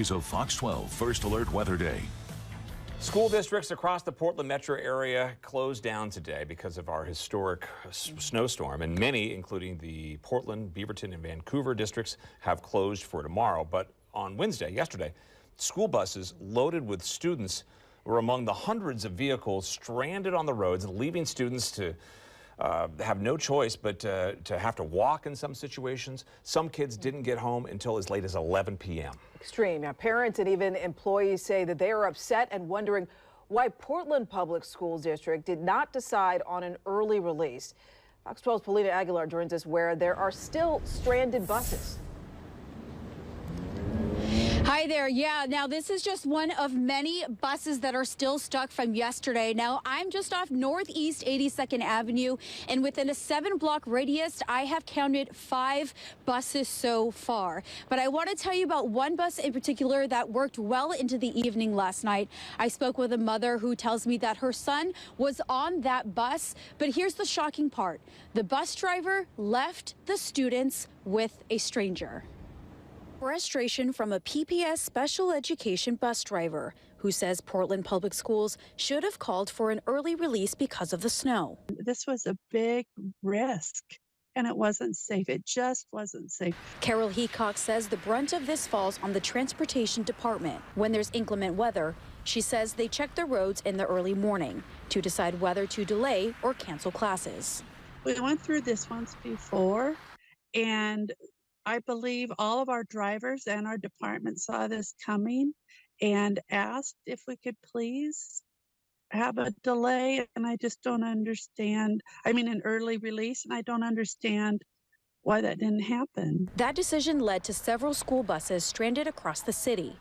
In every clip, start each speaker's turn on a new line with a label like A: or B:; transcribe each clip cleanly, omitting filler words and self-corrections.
A: of Fox 12 First Alert Weather Day.
B: School districts across the Portland metro area closed down today because of our historic snowstorm, and many, including the Portland, Beaverton, and Vancouver districts, have closed for tomorrow. But on Wednesday, yesterday, school buses loaded with students were among the hundreds of vehicles stranded on the roads, leaving students to have no choice but to have to walk in some situations. Some kids didn't get home until as late as 11 p.m.
C: Extreme. Now, parents and even employees say that they are upset and wondering why Portland Public School District did not decide on an early release. Fox 12's Paulina Aguilar joins us where there are still stranded buses.
D: Hi there. Yeah, now this is just one of many buses that are still stuck from yesterday. Now, I'm just off Northeast 82nd Avenue, and within a 7-block radius, I have counted 5 buses so far. But I want to tell you about one bus in particular that worked well into the evening last night. I spoke with a mother who tells me that her son was on that bus, but here's the shocking part. The bus driver left the students with a stranger. Frustration from a PPS special education bus driver who says Portland Public Schools should have called for an early release because of the snow.
E: This was a big risk, and it wasn't safe. It just wasn't safe.
D: Carol Heacock says the brunt of this falls on the transportation department. When there's inclement weather, she says they check the roads in the early morning to decide whether to delay or cancel classes.
E: We went through this once before, and I believe all of our drivers and our department saw this coming and asked if we could please have a delay, and I just don't understand. I mean, an early release, and I don't understand why that didn't happen.
D: That decision led to several school buses stranded across the city,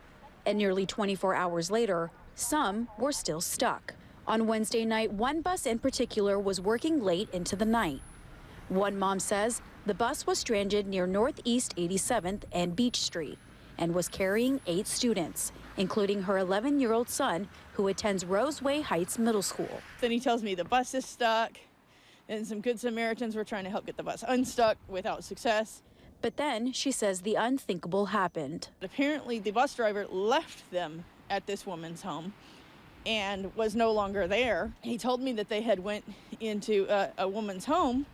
D: and nearly 24 hours later, some were still stuck. On Wednesday night, one bus in particular was working late into the night. One mom says the bus was stranded near Northeast 87th and Beach Street and was carrying 8 students, including her 11-year-old son, who attends Roseway Heights Middle School.
F: Then he tells me the bus is stuck, and some good Samaritans were trying to help get the bus unstuck without success.
D: But then she says the unthinkable happened.
F: Apparently, the bus driver left them at this woman's home and was no longer there. He told me that they had went into a woman's home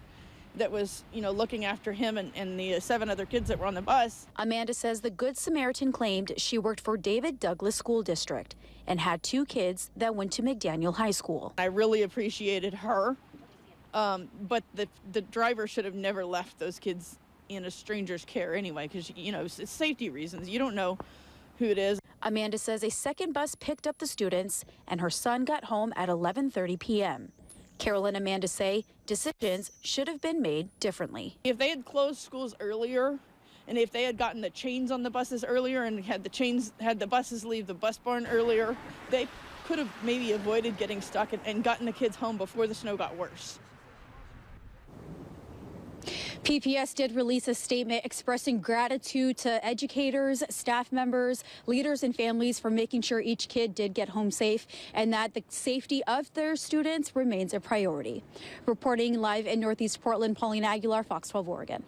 F: that was, looking after him and the 7 other kids that were on the bus.
D: Amanda says the Good Samaritan claimed she worked for David Douglas School District and had 2 kids that went to McDaniel High School.
F: I really appreciated her, but the driver should have never left those kids in a stranger's care anyway, because, it's safety reasons. You don't know who it is.
D: Amanda says a second bus picked up the students and her son got home at 11:30 p.m. Carol and Amanda say decisions should have been made differently.
F: If they had closed schools earlier, and if they had gotten the chains on the buses earlier and had the buses leave the bus barn earlier, they could have maybe avoided getting stuck and gotten the kids home before the snow got worse.
D: PPS did release a statement expressing gratitude to educators, staff members, leaders, and families for making sure each kid did get home safe and that the safety of their students remains a priority. Reporting live in Northeast Portland, Paulina Aguilar, Fox 12 Oregon.